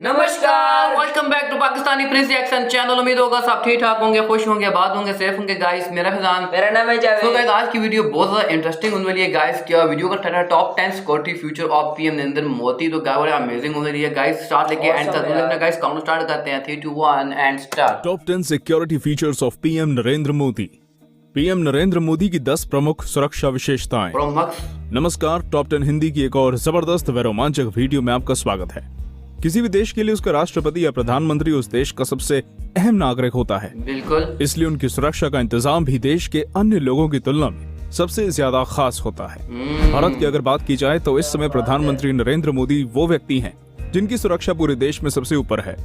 नमस्कार, welcome back to Pakistani prince reaction channel. उम्मीद होगा सब ठीक ठाक होंगे, खुश होंगे, आबाद होंगे, सेफ होंगे। गाइस मेरा फैजान, मेरा नाम है जावेद। तो गाइस आज की वीडियो बहुत ज्यादा इंटरेस्टिंग होने वाली है। गाइस क्या वीडियो का title top 10 security feature of PM Narendra Modi. तो गाइस बड़ा अमेजिंग होने वाली है। गाइस स्टार्ट लेके एंड तक देखना। गाइस काउंट स्टार्ट करते हैं 3 2 1 and start. Top 10 security features of PM Narendra Modi. PM Narendra Modi की 10 प्रमुख सुरक्षा विशेषताएं। नमस्कार, टॉप 10 हिंदी की एक और जबरदस्त व रोमांचक वीडियो में आपका स्वागत है। किसी भी देश के लिए उसका राष्ट्रपति या प्रधानमंत्री उस देश का सबसे अहम नागरिक होता है। बिल्कुल, इसलिए उनकी सुरक्षा का इंतजाम भी देश के अन्य लोगों की तुलना में सबसे ज्यादा खास होता है। भारत की अगर बात की जाए तो इस समय प्रधानमंत्री नरेंद्र मोदी वो व्यक्ति हैं जिनकी सुरक्षा पूरे देश में सबसे ऊपर है।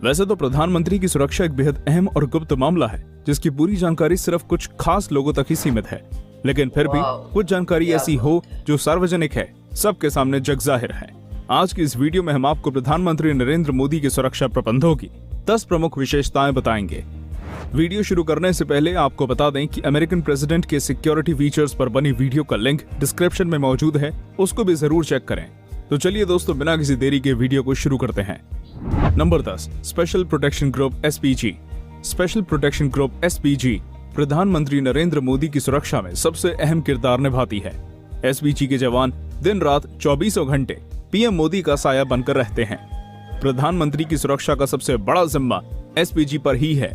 वैसे तो प्रधानमंत्री की सुरक्षा एक बेहद अहम और गुप्त मामला है जिसकी पूरी जानकारी सिर्फ कुछ खास लोगों तक ही सीमित है, लेकिन फिर भी कुछ जानकारी ऐसी हो जो सार्वजनिक है, सबके सामने जग जाहिर है। आज की इस वीडियो में हम आपको प्रधानमंत्री नरेंद्र मोदी के सुरक्षा प्रबंधों की 10 प्रमुख विशेषताएं बताएंगे। वीडियो शुरू करने से पहले आपको बता दें कि अमेरिकन प्रेसिडेंट के सिक्योरिटी फीचर्स पर बनी वीडियो का लिंक डिस्क्रिप्शन में मौजूद है, उसको भी जरूर चेक करें। तो चलिए दोस्तों, बिना किसी देरी के वीडियो को शुरू करते हैं। Number 10, special protection group SPG। Special protection group SPG प्रधानमंत्री नरेंद्र मोदी की सुरक्षा में सबसे अहम किरदार निभाती है। SPG के जवान दिन रात 24 घंटे पीएम मोदी का साया बनकर रहते हैं। प्रधानमंत्री की सुरक्षा का सबसे बड़ा जिम्मा SPG पर ही है।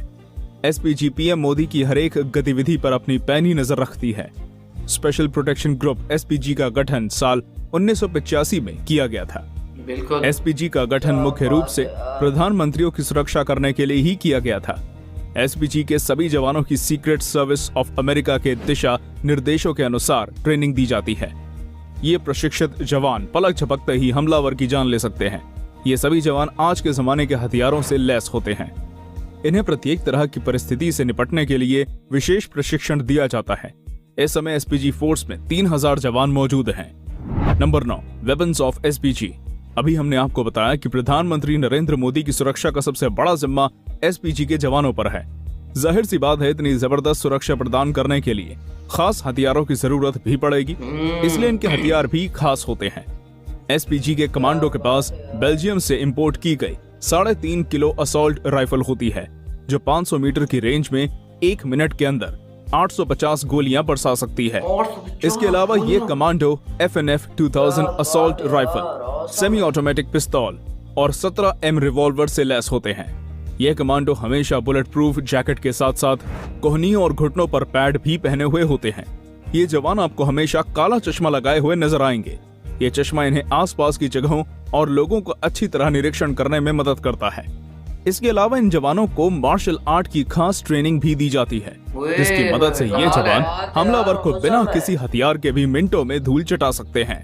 SPG पीएम मोदी की हर एक गतिविधि पर अपनी पैनी नजर रखती है। स्पेशल प्रोटेक्शन ग्रुप SPG का गठन साल 1985 में किया गया था। बिल्कुल, SPG का गठन मुख्य रूप से प्रधानमंत्रियों की सुरक्षा करने के लिए ही किया गया था। SPG के सभी जवानों की सीक्रेट सर्विस ऑफ अमेरिका के दिशा निर्देशों के अनुसार ट्रेनिंग दी जाती है। ये प्रशिक्षित जवान पलक झपकते ही हमलावर की जान ले सकते हैं। ये सभी जवान आज के जमाने के हथियारों से लैस होते हैं। इन्हें प्रत्येक तरह की परिस्थिति से निपटने के लिए विशेष प्रशिक्षण दिया जाता है। इस समय SPG फोर्स में 3000 जवान मौजूद हैं। Number 9, weapons of SPG। अभी हमने आपको बताया कि प्रधानमंत्री नरेंद्र मोदी की सुरक्षा का सबसे बड़ा जिम्मा SPG के जवानों पर है। जाहिर सी बात है, इतनी जबरदस्त सुरक्षा प्रदान करने के लिए खास हथियारों की जरूरत भी पड़ेगी, इसलिए इनके हथियार भी खास होते हैं। SPG के कमांडो के पास बेल्जियम से इंपोर्ट की गई 3.5 किलो असॉल्ट राइफल होती है, जो 500 मीटर की रेंज में 1 मिनट के अंदर 850 गोलियां बरसा सकती है। इसके अलावा ये commando FNF 2000 assault rifle, semi automatic पिस्तौल और 17M रिवॉल्वर से लैस होते हैं। यह कमांडो हमेशा बुलेट प्रूफ जैकेट के साथ साथ कोहनियों और घुटनों पर पैड भी पहने हुए होते हैं। ये जवान आपको हमेशा काला चश्मा लगाए हुए नजर आएंगे। ये चश्मा इन्हें आसपास की जगहों और लोगों को अच्छी तरह निरीक्षण करने में मदद करता है। इसके अलावा इन जवानों को मार्शल आर्ट की खास ट्रेनिंग भी दी जाती है, जिसकी मदद से ये जवान हमलावर को बिना किसी हथियार के भी मिनटों में धूल चटा सकते हैं।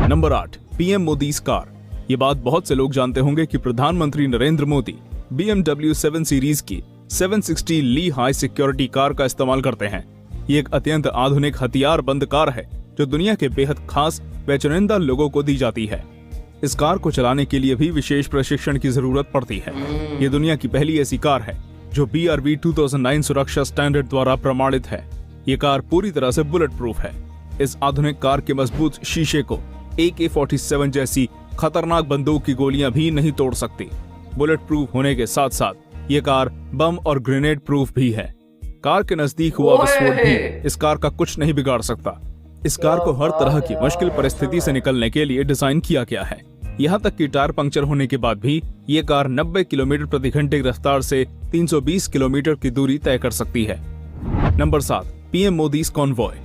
Number 8, PM Modi car. ये बात बहुत से लोग जानते होंगे कि प्रधानमंत्री नरेंद्र मोदी BMW 7 सीरीज की 760 ली हाई सिक्योरिटी कार का इस्तेमाल करते हैं। ये एक अत्यंत आधुनिक हथियार बंद कार है जो दुनिया के बेहद खास व चुनिंदा लोगों को दी जाती है। इस कार को चलाने के लिए भी विशेष प्रशिक्षण की जरूरत पड़ती है। ये दुनिया की पहली ऐसी कार है जो BRV 2009 सुरक्षा स्टैंडर्ड द्वारा प्रमाणित है। ये कार पूरी तरह से बुलेट प्रूफ है। इस आधुनिक कार के मजबूत शीशे को AK-47 जैसी खतरनाक बंदूक की गोलियां भी नहीं तोड़ सकती। बुलेट प्रूफ होने के साथ साथ ये कार बम और ग्रेनेड प्रूफ भी है। कार के नजदीक हुआ विस्फोट भी इस कार का कुछ नहीं बिगाड़ सकता। इस कार को हर तरह की मुश्किल परिस्थिति से निकलने के लिए डिजाइन किया गया है। यहाँ तक कि टायर पंक्चर होने के बाद भी ये कार 90 किलोमीटर प्रति घंटे की रफ्तार से 320 किलोमीटर की दूरी तय कर सकती है। Number 7, PM Modi convoy.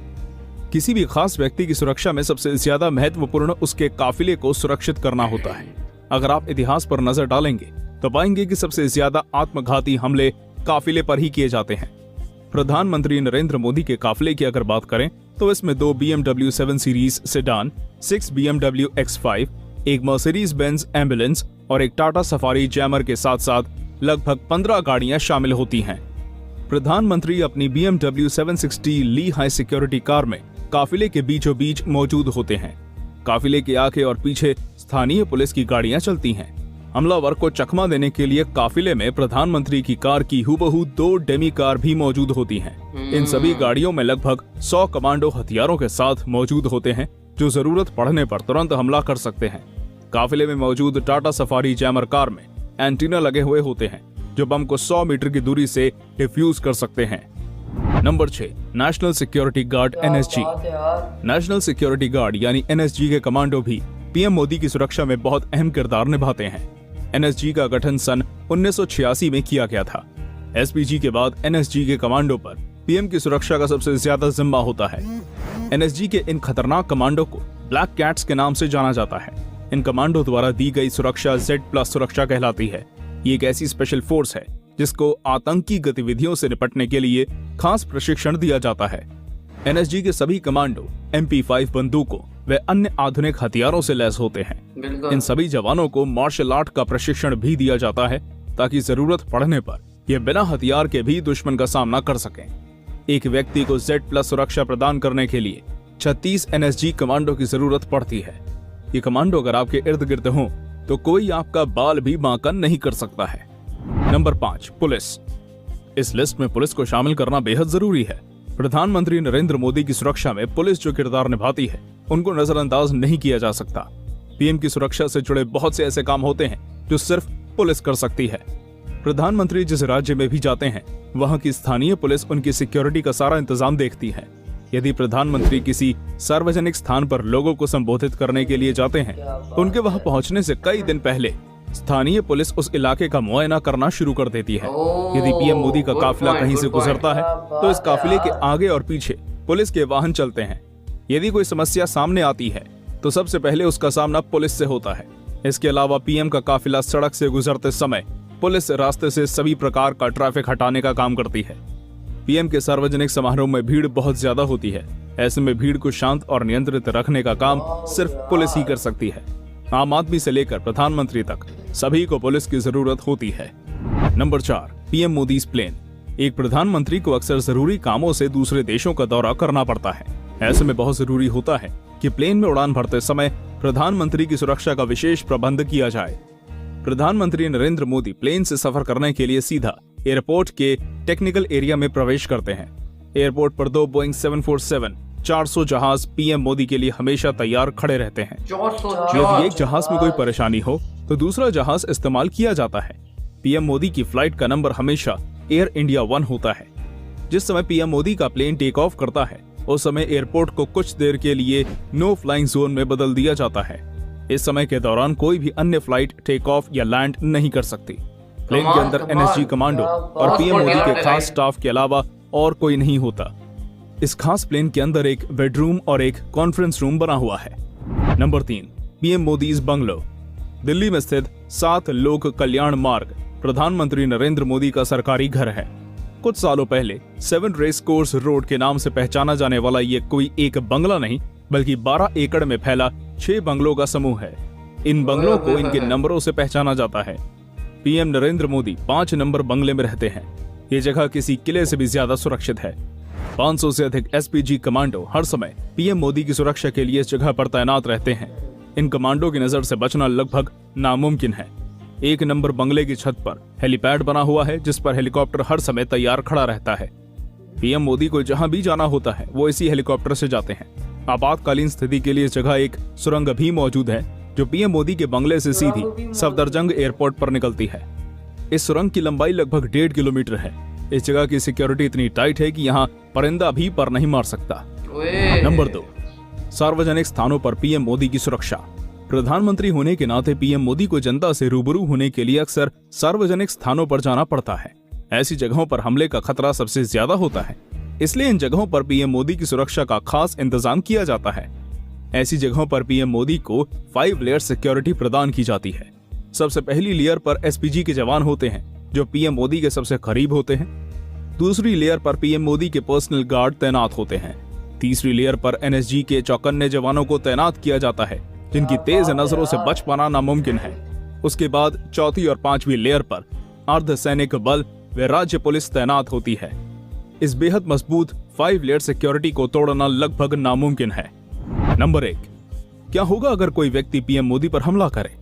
किसी भी खास व्यक्ति की सुरक्षा में सबसे ज्यादा महत्वपूर्ण उसके काफिले को सुरक्षित करना होता है। अगर आप इतिहास पर नजर डालेंगे तो पाएंगे कि सबसे ज्यादा आत्मघाती हमले काफिले पर ही किए जाते हैं। प्रधानमंत्री नरेंद्र मोदी के काफिले की अगर बात करें तो इसमें 2 BMW 7 series sedan, 6 BMW X5, एक मर्सिडीज बेंज एम्बुलेंस और एक टाटा सफारी जैमर के साथ साथ लगभग 15 गाड़ियां शामिल होती हैं। प्रधानमंत्री अपनी BMW 760 ली हाई सिक्योरिटी कार में काफिले के बीचों बीच मौजूद होते हैं। काफिले के आगे और पीछे स्थानीय पुलिस की गाड़ियां चलती हैं। हमलावर को चकमा देने के लिए काफिले में प्रधानमंत्री की कार की हूबहू 2 डेमी कार भी मौजूद होती हैं। इन सभी गाड़ियों में लगभग 100 कमांडो हथियारों के साथ मौजूद होते हैं जो जरूरत पड़ने पर तुरंत हमला कर सकते हैं। काफिले में मौजूद टाटा सफारी जैमर कार में एंटीना लगे हुए होते हैं जो बम को 100 मीटर की दूरी से डिफ्यूज कर सकते हैं। Number 6, national security guard NSG। National security guard यानी NSG के कमांडो भी पीएम मोदी की सुरक्षा में बहुत अहम किरदार निभाते हैं। NSG का गठन सन 1986 में किया गया था। SPG के बाद NSG के कमांडो पर पीएम की सुरक्षा का सबसे ज्यादा जिम्मा होता है। NSG के इन खतरनाक कमांडो को ब्लैक कैट्स के नाम से जाना जाता है। इन कमांडो द्वारा दी गई सुरक्षा Z+ सुरक्षा कहलाती है। ये एक ऐसी स्पेशल फोर्स है जिसको आतंकी गतिविधियों से निपटने के लिए खास प्रशिक्षण दिया जाता है। NSG के सभी कमांडो MP5 बंदूकों व अन्य आधुनिक हथियारों से लैस होते हैं। इन सभी जवानों को मार्शल आर्ट का प्रशिक्षण भी दिया जाता है ताकि जरूरत पड़ने पर ये बिना हथियार के भी दुश्मन का सामना कर सकें। एक व्यक्ति को Z+ सुरक्षा प्रदान करने के लिए 36 NSG कमांडो की जरूरत पड़ती है। ये कमांडो अगर आपके इर्द गिर्द हों तो कोई आपका बाल भी बांका नहीं कर सकता है। Number 5, police. इस लिस्ट में पुलिस को शामिल करना बेहद जरूरी है। प्रधानमंत्री नरेंद्र मोदी की सुरक्षा में पुलिस जो किरदार निभाती है उनको नजरअंदाज नहीं किया जा सकता। पीएम की सुरक्षा से जुड़े बहुत से ऐसे काम होते हैं जो सिर्फ पुलिस कर सकती है। प्रधानमंत्री जिस राज्य में भी जाते हैं वहां की स्थानीय पुलिस उनकी सिक्योरिटी का सारा इंतजाम देखती है। यदि प्रधानमंत्री किसी सार्वजनिक स्थान पर लोगों को संबोधित करने के लिए जाते हैं तो उनके वहां पहुंचने से कई दिन पहले स्थानीय पुलिस उस इलाके का मुआयना करना शुरू कर देती है। यदि पीएम मोदी का काफिला कहीं से गुजरता है तो इस काफिले के आगे और पीछे पुलिस के वाहन चलते हैं। यदि कोई समस्या सामने आती है तो सबसे पहले उसका सामना पुलिस से होता है। इसके अलावा पीएम का काफिला सड़क से गुजरते समय पुलिस रास्ते से सभी प्रकार का ट्रैफिक हटाने का काम करती है। पीएम के सार्वजनिक समारोह में भीड़ बहुत ज्यादा होती है। ऐसे में भीड़ को शांत और नियंत्रित रखने का काम सिर्फ पुलिस ही कर सकती है। आम आदमी से लेकर प्रधानमंत्री तक सभी को पुलिस की जरूरत होती है। Number 4, PM Modi's plane. एक प्रधानमंत्री को अक्सर जरूरी कामों से दूसरे देशों का दौरा करना पड़ता है। ऐसे में बहुत जरूरी होता है कि प्लेन में उड़ान भरते समय प्रधानमंत्री की सुरक्षा का विशेष प्रबंध किया जाए। प्रधानमंत्री नरेंद्र मोदी प्लेन से सफर करने के लिए सीधा एयरपोर्ट के टेक्निकल एरिया में प्रवेश करते हैं। एयरपोर्ट पर 2 बोइंग 747-400 जहाज पीएम मोदी के लिए हमेशा तैयार खड़े रहते हैं। यदि एक जहाज में कोई परेशानी हो तो दूसरा जहाज इस्तेमाल किया जाता है। पीएम मोदी की फ्लाइट का नंबर हमेशा एयर इंडिया 1 होता है। जिस समय पीएम मोदी का प्लेन टेक ऑफ करता है उस समय एयरपोर्ट को कुछ देर के लिए नो फ्लाइंग जोन में बदल दिया जाता है। इस समय के दौरान कोई भी अन्य फ्लाइट टेक ऑफ या लैंड नहीं कर सकती। प्लेन के अंदर NSG कमांडो और पीएम मोदी के खास स्टाफ के अलावा और कोई नहीं होता। इस खास प्लेन के अंदर एक बेडरूम और एक कॉन्फ्रेंस रूम बना हुआ है। Number 3, PM Modi's bungalow. Delhi में स्थित 7 लोक कल्याण मार्ग प्रधानमंत्री नरेंद्र मोदी का सरकारी घर है। कुछ सालों पहले 7 रेस कोर्स रोड के नाम से पहचाना जाने वाला ये कोई एक बंगला नहीं बल्कि 12 एकड़ में फैला 6 बंगलों का समूह है। इन बंगलों को इनके नंबरों से पहचाना जाता है। पीएम नरेंद्र मोदी 5 नंबर बंगले में रहते हैं। ये जगह किसी किले से भी ज्यादा सुरक्षित है। 500 से अधिक SPG कमांडो हर समय पीएम मोदी की सुरक्षा के लिए इस जगह पर तैनात रहते हैं। इन कमांडो की नजर से बचना लगभग नामुमकिन है। 1 नंबर बंगले की छत पर हेलीपैड बना हुआ है जिस पर हेलीकॉप्टर हर समय तैयार खड़ा रहता है। पीएम मोदी को जहां भी जाना होता है वो इसी हेलीकॉप्टर से जाते हैं। आपातकालीन स्थिति के लिए इस जगह एक सुरंग भी मौजूद है जो पीएम मोदी के बंगले से सीधी सफदरजंग एयरपोर्ट पर निकलती है। इस सुरंग की लंबाई लगभग 1.5 किलोमीटर है। इस जगह की सिक्योरिटी इतनी टाइट है कि यहाँ परिंदा भी पर नहीं मार सकता। नंबर 2, सार्वजनिक स्थानों पर पीएम मोदी की सुरक्षा। प्रधानमंत्री होने के नाते पीएम मोदी को जनता से रूबरू होने के लिए अक्सर सार्वजनिक स्थानों पर जाना पड़ता है। ऐसी जगहों पर हमले का खतरा सबसे ज्यादा होता है, इसलिए इन जगहों पर पीएम मोदी की सुरक्षा का खास इंतजाम किया जाता है। ऐसी जगहों पर पीएम मोदी को 5 लेयर सिक्योरिटी प्रदान की जाती है। सबसे पहली लेयर पर SPG के जवान होते हैं जो पीएम मोदी के सबसे करीब होते हैं। दूसरी लेयर पर पीएम मोदी के पर्सनल गार्ड तैनात होते हैं। तीसरी लेयर पर NSG के चौकन्ने जवानों को तैनात किया जाता है जिनकी तेज नजरों से बच पाना नामुमकिन है। उसके बाद चौथी और 5वीं लेयर पर अर्धसैनिक बल व राज्य पुलिस तैनात होती है। इस बेहद मजबूत 5 लेयर सिक्योरिटी को तोड़ना लगभग नामुमकिन है। नंबर 1, क्या होगा अगर कोई व्यक्ति पीएम मोदी पर हमला करे?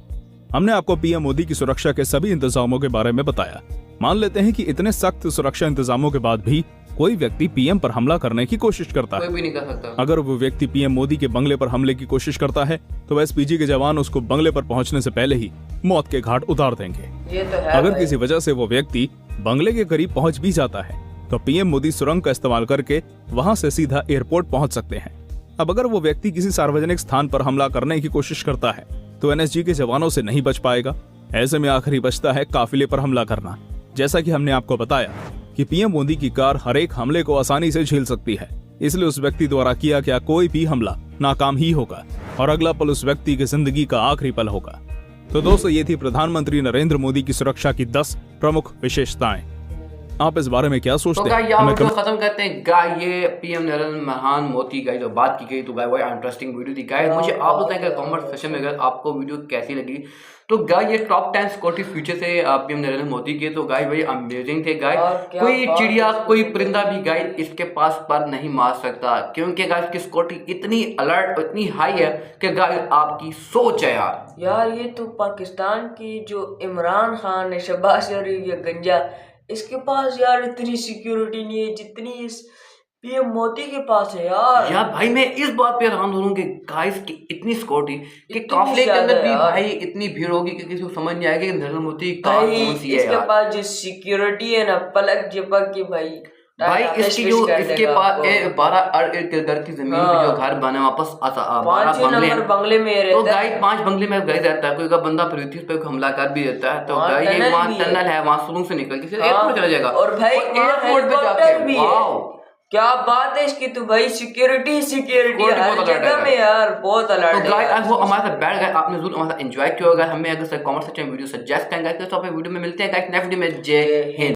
हमने आपको पीएम मोदी की सुरक्षा के सभी इंतजामों के बारे में बताया। मान लेते हैं कि इतने सख्त सुरक्षा इंतजामों के बाद भी कोई व्यक्ति पीएम पर हमला करने की कोशिश करता कोई है। भी नहीं कर सकता। अगर वो व्यक्ति पीएम मोदी के बंगले पर हमले की कोशिश करता है तो एसपीजी के जवान उसको बंगले पर पहुंचने से पहले ही मौत के घाट उतार देंगे। ये तो है अगर भाई। किसी वजह से वो व्यक्ति बंगले के करीब पहुंच भी जाता है तो पीएम मोदी सुरंग का इस्तेमाल करके वहां से सीधा एयरपोर्ट पहुंच सकते हैं। अब अगर वो व्यक्ति किसी सार्वजनिक स्थान पर हमला करने की कोशिश करता है तो एनएसजी के जवानों से नहीं बच पाएगा। ऐसे में आखिरी बचता है काफिले पर हमला करना। जैसा कि हमने आपको बताया कि पीएम मोदी की कार हर एक हमले को आसानी से झेल सकती है, इसलिए उस व्यक्ति द्वारा किया गया कोई भी हमला नाकाम ही होगा और अगला पल उस व्यक्ति की जिंदगी का आखिरी पल होगा। तो दोस्तों, ये थी प्रधानमंत्री नरेंद्र मोदी की सुरक्षा की 10 प्रमुख विशेषताएं। आप इस बारे में क्या सोचते हैं? तो हमें खत्म करते हैं गाय। ये पीएम नरेंद्र महान मोदी गाय जो बात की गई तो गाय वो इंटरेस्टिंग वीडियो थी गाय। मुझे आप बताएंगे कमेंट सेक्शन में अगर आपको वीडियो कैसी लगी। तो गाय ये टॉप 10 सिक्योरिटी फीचर से पीएम नरेंद्र मोदी के तो गाय भाई अमेजिंग थे गाय। कोई चिड़िया कोई परिंदा भी गाय इसके पास पर नहीं मार सकता, क्योंकि गाय इसकी सिक्योरिटी इतनी अलर्ट इतनी हाई है कि गाय आपकी सोच है यार। ये तो पाकिस्तान की जो इमरान खान है, शहबाज शरीफ या गंजा, इसके पास यार इतनी सिक्योरिटी नहीं है जितनी इस पीएम मोदी के पास है यार भाई मैं इस बात पे हैरान हूँ कि गाइस की इतनी सिक्योरिटी कि काफिले के अंदर भी भाई इतनी भीड़ होगी कि किसी को समझ नहीं आएगी कि नरेंद्र मोदी कार कौन सी है। इसके पास जो सिक्योरिटी है ना, पलक झपक की भाई इसकी जो इसके पास 12 घर की जमीन पे जो घर बने वापस 12 बंगले में रहता तो गाय 5 बंगले में गाय रहता है। कोई का बंदा पृथ्वी पे हमला कर भी देता है तो गाय ये वहाँ टनल है, वहाँ सुरंग से निकल के एयरपोर्ट चला जाएगा। और भाई एयरपोर्ट पे जाके क्या बात है इसकी। तो भाई सिक्योरिटी हर जगह में यार बहुत अलर्ट है। गाइस वो हमारे साथ बैठ गए, आपने जरूर हमारे साथ एंजॉय किया होगा। हमें अगर कमेंट सेक्शन में वीडियो सजेस्ट करेंगे तो वीडियो में मिलते हैं गाइस नेक्स्ट वीडियो में। जय हिंद।